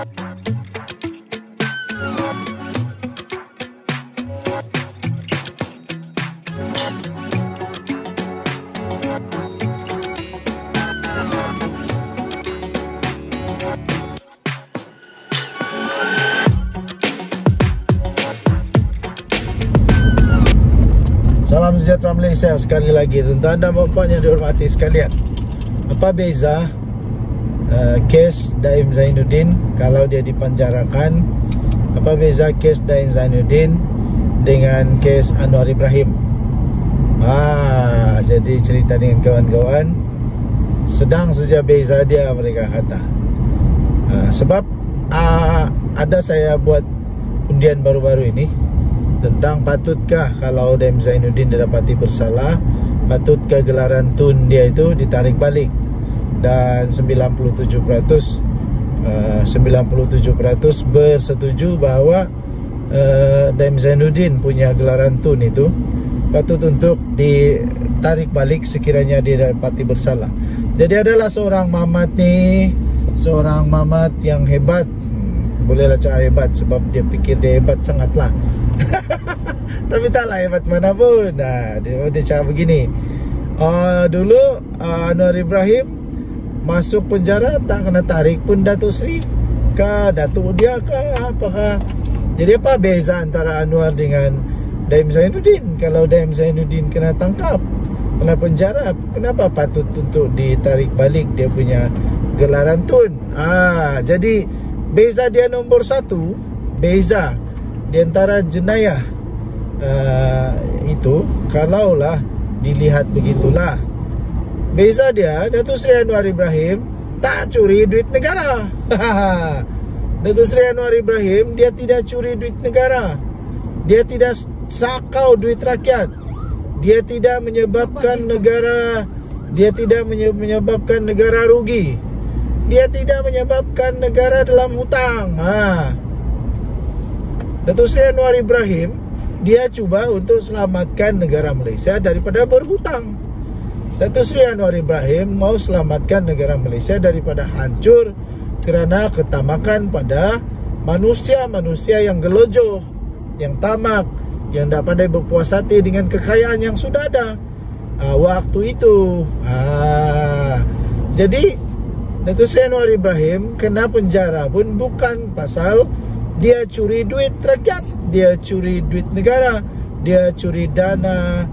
Salam sejahtera Malaysia sekali lagi, tuan-tuan dan puan yang dihormati sekalian. Apa beza kes Daim Zainuddin kalau dia dipenjarakan? Apa beza kes Daim Zainuddin dengan kes Anwar Ibrahim? Jadi cerita dengan kawan-kawan, sedang saja beza dia, mereka kata. Sebab ada saya buat undian baru-baru ini tentang patutkah kalau Daim Zainuddin didapati bersalah, patutkah gelaran tun dia itu ditarik balik. Dan 97% bersetuju bahawa Daim Zainuddin punya gelaran tun itu patut untuk ditarik balik sekiranya dia didapati bersalah. Jadi adalah seorang mamat ni, seorang mamat yang hebat. Bolehlah cakap hebat sebab dia fikir dia hebat sangatlah. Tapi taklah hebat mana pun. Dia cakap begini, dulu Anwar Ibrahim masuk penjara tak kena tarik pun Datuk Seri kah, Datuk dia kah, apakah. Jadi apa beza antara Anwar dengan Daim Zainuddin? Kalau Daim Zainuddin kena tangkap, kena penjara, kenapa patut untuk ditarik balik dia punya gelaran tun? Jadi beza dia nombor satu, beza di antara jenayah itu, kalaulah dilihat begitulah, beza dia, Datuk Seri Anwar Ibrahim tak curi duit negara. Datuk Seri Anwar Ibrahim, dia tidak curi duit negara, dia tidak sakau duit rakyat, dia tidak menyebabkan negara, rugi, dia tidak menyebabkan negara dalam hutang. Datuk Seri Anwar Ibrahim, dia cuba untuk selamatkan negara Malaysia daripada berhutang. Datuk Seri Anwar Ibrahim mau selamatkan negara Malaysia daripada hancur kerana ketamakan pada manusia-manusia yang gelojoh, yang tamak, yang tak pandai berpuas hati dengan kekayaan yang sudah ada waktu itu. Jadi Datuk Seri Anwar Ibrahim kena penjara pun bukan pasal dia curi duit rakyat, dia curi duit negara, dia curi dana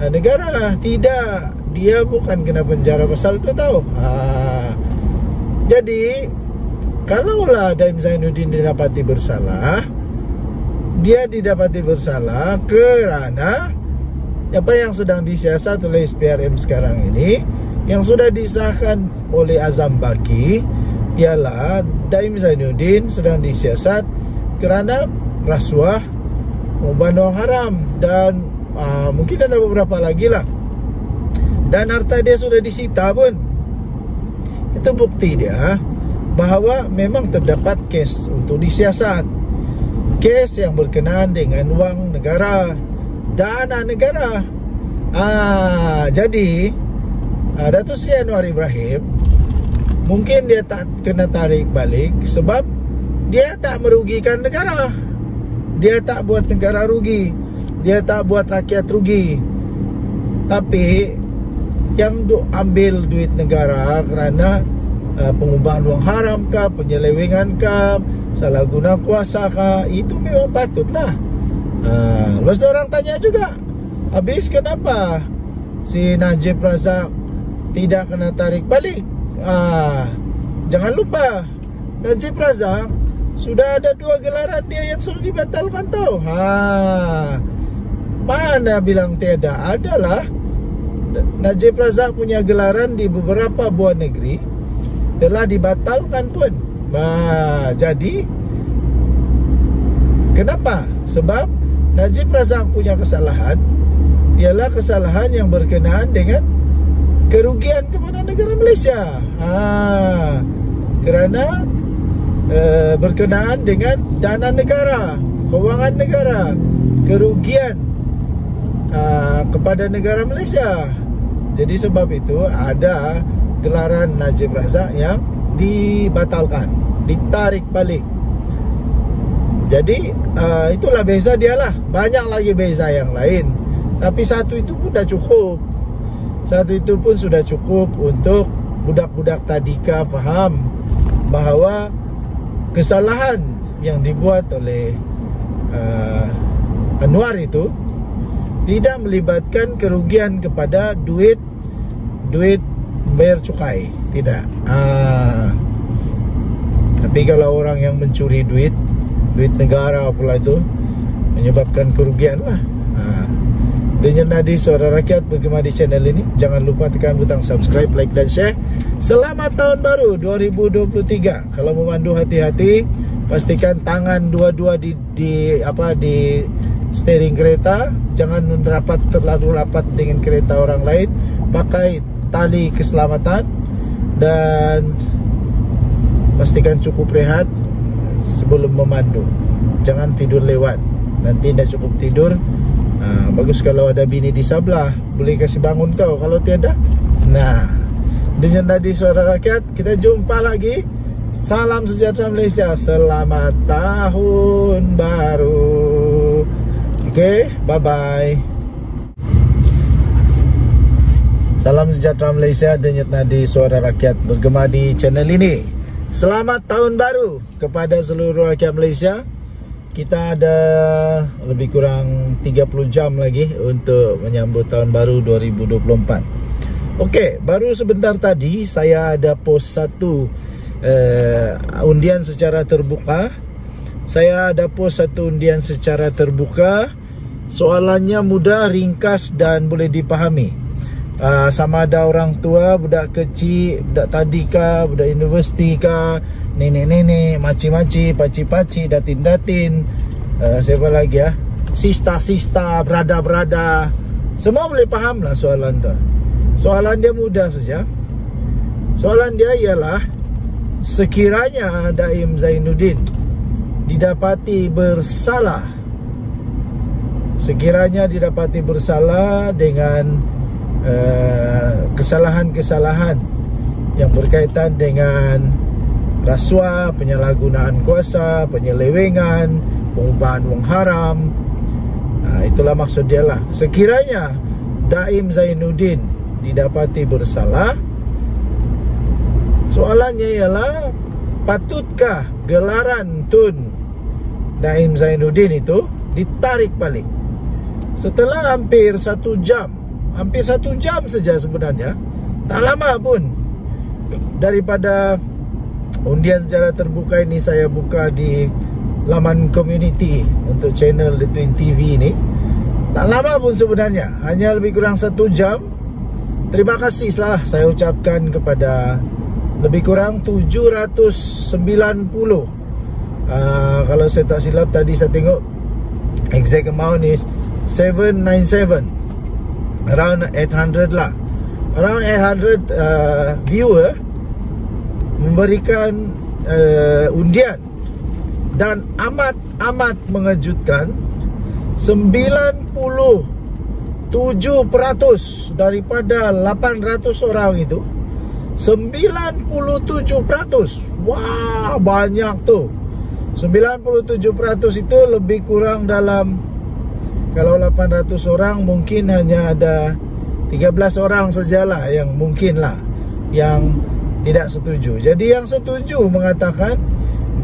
negara. Tidak, dia bukan kena penjara pasal itu, tahu. Jadi kalaulah Daim Zainuddin didapati bersalah, dia didapati bersalah kerana apa yang sedang disiasat oleh SPRM sekarang ini, yang sudah disahkan oleh Azam Baki, ialah Daim Zainuddin sedang disiasat kerana rasuah, mengubah wang haram, dan mungkin ada beberapa lagi lah. Dan harta dia sudah disita pun. Itu bukti dia bahawa memang terdapat kes untuk disiasat, kes yang berkenaan dengan wang negara, dana negara. Jadi Datuk Seri Anwar Ibrahim mungkin dia tak kena tarik balik sebab dia tak merugikan negara, dia tak buat negara rugi, dia tak buat rakyat rugi. Tapi yang ambil duit negara kerana pengubahan wang haram kah, penyelewengan kah, salah guna kuasa kah, itu memang patutlah. Lepas tu orang tanya juga, habis kenapa si Najib Razak tidak kena tarik balik? Jangan lupa, Najib Razak sudah ada 2 gelaran dia yang sudah dibatalkan, tau. Mana bilang tiada? Adalah Najib Razak punya gelaran di beberapa buah negeri telah dibatalkan pun. Jadi kenapa? Sebab Najib Razak punya kesalahan ialah kesalahan yang berkenaan dengan kerugian kepada negara Malaysia. Kerana berkenaan dengan dana negara, kewangan negara, kerugian kepada negara Malaysia. Jadi sebab itu ada gelaran Najib Razak yang dibatalkan. ditarik balik. Jadi itulah beza dia lah. Banyak lagi beza yang lain, tapi satu itu pun dah cukup. Satu itu pun sudah cukup untuk budak-budak tadika faham bahawa kesalahan yang dibuat oleh Anwar itu tidak melibatkan kerugian kepada duit bayar cukai, tidak. Tapi kalau orang yang mencuri duit negara pula itu menyebabkan kerugian lah. Dengan Nadi Suara Rakyat bergema di channel ini. Jangan lupa tekan butang subscribe, like dan share. Selamat tahun baru 2023. Kalau memandu hati-hati, pastikan tangan dua-dua di steering kereta. Jangan terlalu rapat dengan kereta orang lain. Pakai tali keselamatan dan pastikan cukup rehat sebelum memandu. Jangan tidur lewat. Nanti dah cukup tidur. Bagus kalau ada bini di sebelah, boleh kasih bangun kau. Kalau tiada, nah, dengan Nadi Suara Rakyat, kita jumpa lagi. Salam sejahtera Malaysia. Selamat tahun baru. Oke, bye-bye. Salam sejahtera Malaysia, denyut nadi Suara Rakyat bergema di channel ini. Selamat tahun baru kepada seluruh rakyat Malaysia. Kita ada lebih kurang 30 jam lagi untuk menyambut tahun baru 2024. Okey, baru sebentar tadi saya ada post satu undian secara terbuka. Saya ada post satu undian secara terbuka. Soalannya mudah, ringkas dan boleh dipahami. Sama ada orang tua, budak kecil, budak tadika, budak universiti kah, nenek-nenek, makcik-makcik, pakcik-pakcik, datin-datin, siapa lagi ya, sista-sista, berada-berada, semua boleh faham lah soalan tu. Soalan dia mudah saja. Soalan dia ialah, sekiranya Daim Zainuddin didapati bersalah, sekiranya didapati bersalah dengan kesalahan-kesalahan yang berkaitan dengan rasuah, penyalahgunaan kuasa, penyelewengan, pengubahan wang haram. Itulah maksud dia lah. Sekiranya Daim Zainuddin didapati bersalah, soalannya ialah, patutkah gelaran Tun Daim Zainuddin itu ditarik balik? Setelah hampir 1 jam, hampir 1 jam saja sebenarnya, tak lama pun daripada undian secara terbuka ini saya buka di laman community untuk channel The Twin TV ini. Tak lama pun sebenarnya, hanya lebih kurang 1 jam. Terima kasih lah saya ucapkan kepada lebih kurang 790. Kalau saya tak silap tadi saya tengok exact amount is 797. Around 800 lah. Around 800 viewer memberikan undian. Dan amat mengejutkan, 97% daripada 800 orang itu, 97%. Wah, banyak tu. 97% itu lebih kurang dalam, kalau 800 orang mungkin hanya ada 13 orang sajalah yang mungkin lah yang tidak setuju. Jadi yang setuju mengatakan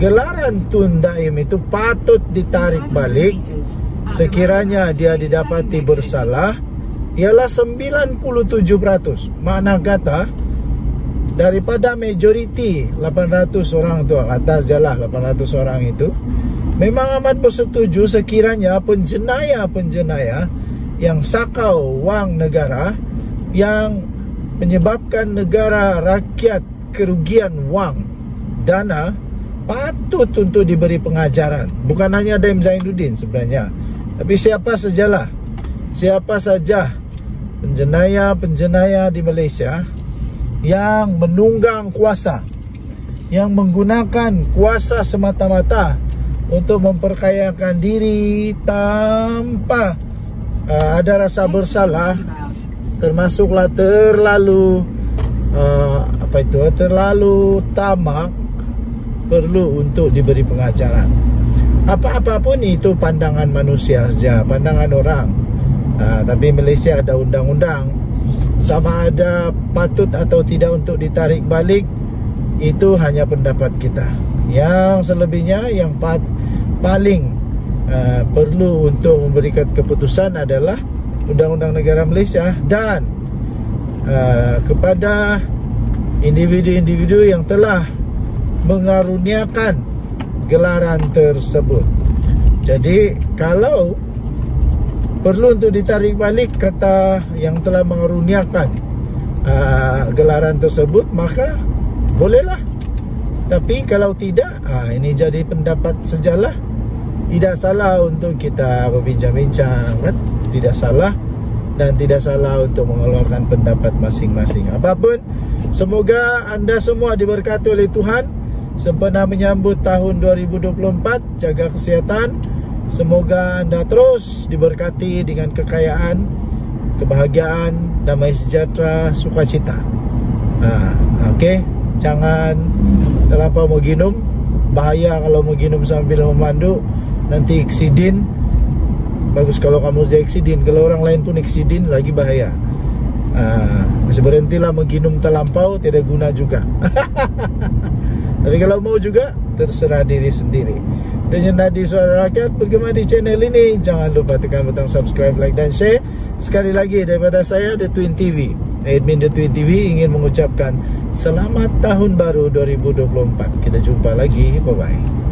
gelaran Tun Daim itu patut ditarik balik sekiranya dia didapati bersalah, ialah 97%. Makna kata, daripada majoriti 800 orang tu, atas je lah 800 orang itu, memang amat bersetuju sekiranya penjenayah-penjenayah yang sakau wang negara, yang menyebabkan negara rakyat kerugian wang dana, patut untuk diberi pengajaran. Bukan hanya Daim Zainuddin sebenarnya, tapi siapa sajalah, siapa saja penjenayah-penjenayah di Malaysia yang menunggang kuasa, yang menggunakan kuasa semata-mata untuk memperkayakan diri tanpa ada rasa bersalah, termasuklah terlalu terlalu tamak, perlu untuk diberi pengajaran. Apa-apapun itu pandangan manusia saja, pandangan orang. Tapi Malaysia ada undang-undang. Sama ada patut atau tidak untuk ditarik balik, itu hanya pendapat kita. Yang selebihnya, yang paling perlu untuk memberikan keputusan adalah Undang-Undang Negara Malaysia dan kepada individu-individu yang telah mengaruniakan gelaran tersebut. Jadi kalau perlu untuk ditarik balik kata yang telah mengaruniakan gelaran tersebut, maka bolehlah. Tapi kalau tidak, ini jadi pendapat sejalah. Tidak salah untuk kita berbincang-bincang, kan? Tidak salah, dan tidak salah untuk mengeluarkan pendapat masing-masing. Apapun, semoga anda semua diberkati oleh Tuhan sempena menyambut tahun 2024. Jaga kesihatan. Semoga anda terus diberkati dengan kekayaan, kebahagiaan, damai sejahtera, sukacita. Okey, jangan terlampau menginum. Bahaya kalau menginum sambil memandu, nanti eksidin. Bagus kalau kamu saja eksidin, kalau orang lain pun eksidin, lagi bahaya. Berhentilah menginum terlampau, tidak guna juga. Tapi kalau mau juga, terserah diri sendiri. Dan Nadi Suara Rakyat bergema di channel ini. Jangan lupa tekan butang subscribe, like dan share. Sekali lagi daripada saya, The Twin TV, admin The Twin TV, ingin mengucapkan selamat tahun baru 2024. Kita jumpa lagi, bye bye.